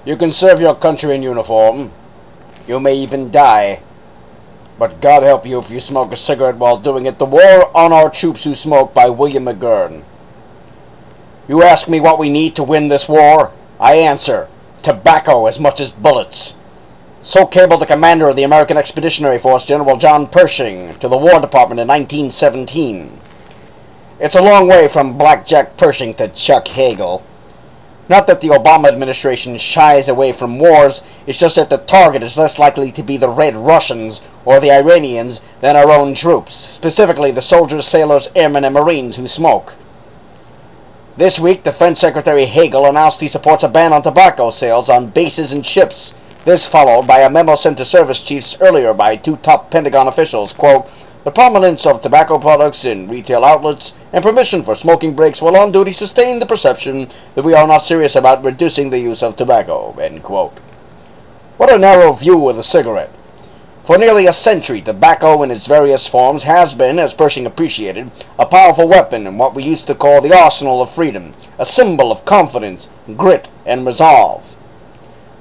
You can serve your country in uniform. You may even die. But God help you if you smoke a cigarette while doing it. The War on Our Troops Who Smoke by William McGurn. You ask me what we need to win this war? I answer, tobacco as much as bullets. So cabled the commander of the American Expeditionary Force, General John Pershing, to the War Department in 1917. It's a long way from Blackjack Pershing to Chuck Hagel. Not that the Obama administration shies away from wars, it's just that the target is less likely to be the Red Russians or the Iranians than our own troops, specifically the soldiers, sailors, airmen, and Marines who smoke. This week, Defense Secretary Hagel announced he supports a ban on tobacco sales on bases and ships. This followed by a memo sent to service chiefs earlier by two top Pentagon officials, quote, "The prominence of tobacco products in retail outlets and permission for smoking breaks while on duty sustain the perception that we are not serious about reducing the use of tobacco," end quote. What a narrow view of the cigarette. For nearly a century, tobacco in its various forms has been, as Pershing appreciated, a powerful weapon in what we used to call the arsenal of freedom, a symbol of confidence, grit, and resolve.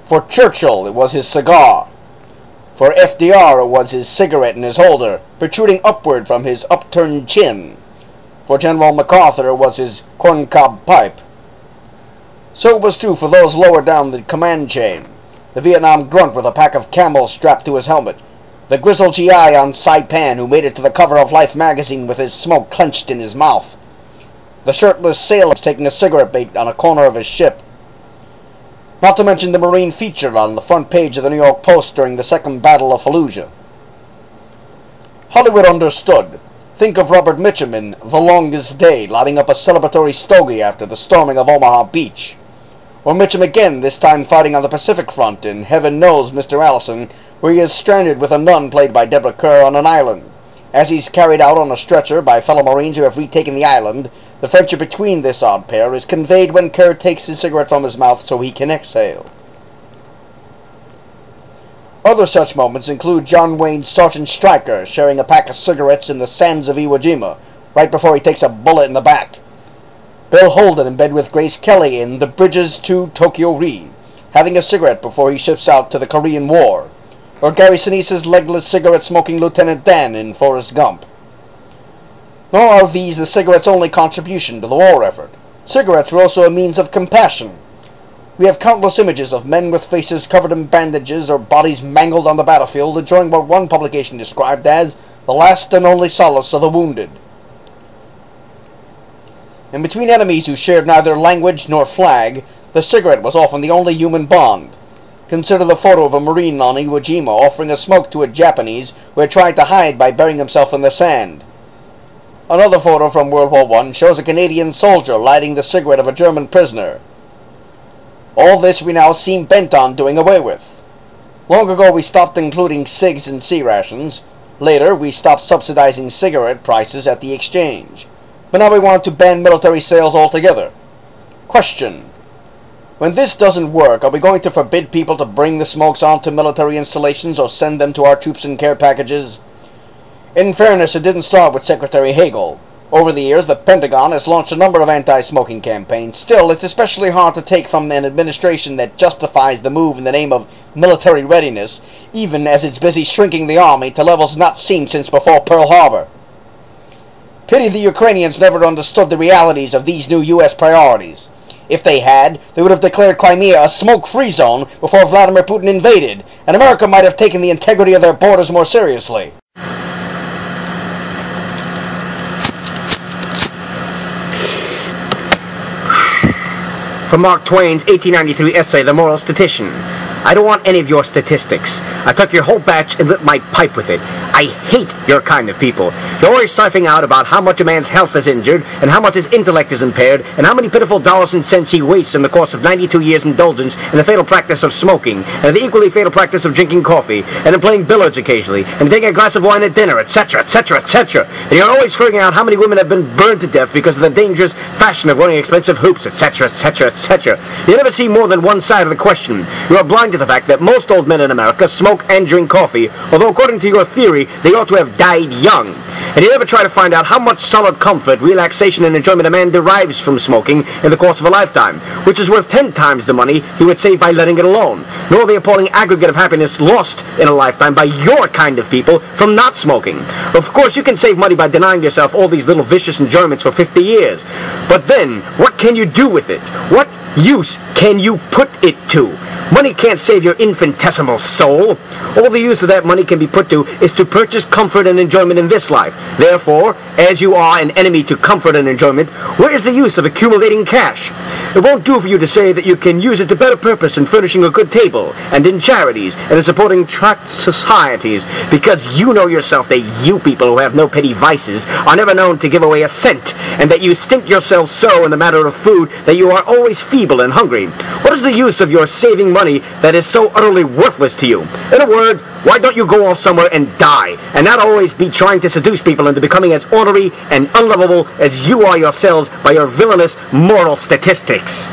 For Churchill, it was his cigar. For FDR, it was his cigarette in his holder, protruding upward from his upturned chin. For General MacArthur, it was his corncob pipe. So it was too for those lower down the command chain. The Vietnam grunt with a pack of Camels strapped to his helmet. The grizzled GI on Saipan who made it to the cover of Life magazine with his smoke clenched in his mouth. The shirtless sailor taking a cigarette bait on a corner of his ship. Not to mention the Marine featured on the front page of the New York Post during the Second Battle of Fallujah. Hollywood understood. Think of Robert Mitchum in The Longest Day, lighting up a celebratory stogie after the storming of Omaha Beach. Or Mitchum again, this time fighting on the Pacific Front in Heaven Knows Mr. Allison, where he is stranded with a nun played by Deborah Kerr on an island. As he's carried out on a stretcher by fellow Marines who have retaken the island, the friendship between this odd pair is conveyed when Kerr takes his cigarette from his mouth so he can exhale. Other such moments include John Wayne's Sergeant Stryker sharing a pack of cigarettes in the sands of Iwo Jima, right before he takes a bullet in the back. Bill Holden in bed with Grace Kelly in The Bridges to Tokyo Ri, having a cigarette before he ships out to the Korean War. Or Gary Sinise's legless cigarette-smoking Lieutenant Dan in Forrest Gump. Nor are these the cigarette's only contribution to the war effort. Cigarettes were also a means of compassion. We have countless images of men with faces covered in bandages or bodies mangled on the battlefield enjoying what one publication described as the last and only solace of the wounded. And between enemies who shared neither language nor flag, the cigarette was often the only human bond. Consider the photo of a Marine on Iwo Jima offering a smoke to a Japanese who had tried to hide by burying himself in the sand. Another photo from World War I shows a Canadian soldier lighting the cigarette of a German prisoner. All this we now seem bent on doing away with. Long ago we stopped including cigs in sea rations. Later we stopped subsidizing cigarette prices at the exchange. But now we want to ban military sales altogether. Question. When this doesn't work, are we going to forbid people to bring the smokes onto military installations or send them to our troops in care packages? In fairness, it didn't start with Secretary Hagel. Over the years, the Pentagon has launched a number of anti-smoking campaigns. Still, it's especially hard to take from an administration that justifies the move in the name of military readiness, even as it's busy shrinking the army to levels not seen since before Pearl Harbor. Pity the Ukrainians never understood the realities of these new U.S. priorities. If they had, they would have declared Crimea a smoke-free zone before Vladimir Putin invaded, and America might have taken the integrity of their borders more seriously. From Mark Twain's 1893 essay, The Moral Statistician. I don't want any of your statistics. I took your whole batch and lit my pipe with it. I hate your kind of people. You're always siphoning out about how much a man's health is injured, and how much his intellect is impaired, and how many pitiful dollars and cents he wastes in the course of 92 years' indulgence in the fatal practice of smoking, and the equally fatal practice of drinking coffee, and in playing billiards occasionally, and taking a glass of wine at dinner, etc., etc., etc. And you're always figuring out how many women have been burned to death because of the dangerous fashion of wearing expensive hoops, etc., etc., etc. You never see more than one side of the question. You are blind to the fact that most old men in America smoke and drink coffee, although according to your theory, they ought to have died young. And you ever try to find out how much solid comfort, relaxation, and enjoyment a man derives from smoking in the course of a lifetime, which is worth 10 times the money he would save by letting it alone, nor the appalling aggregate of happiness lost in a lifetime by your kind of people from not smoking. Of course, you can save money by denying yourself all these little vicious enjoyments for 50 years. But then, what can you do with it? What use can you put it to? Money can't save your infinitesimal soul. All the use of that money can be put to is to purchase comfort and enjoyment in this life. Therefore, as you are an enemy to comfort and enjoyment, where is the use of accumulating cash? It won't do for you to say that you can use it to better purpose in furnishing a good table, and in charities, and in supporting tract societies, because you know yourself that you people who have no petty vices are never known to give away a cent, and that you stint yourselves so in the matter of food that you are always feeble and hungry. What is the use of your saving money that is so utterly worthless to you? In a word, why don't you go off somewhere and die, and not always be trying to seduce people into becoming as ornery and unlovable as you are yourselves by your villainous moral statistics?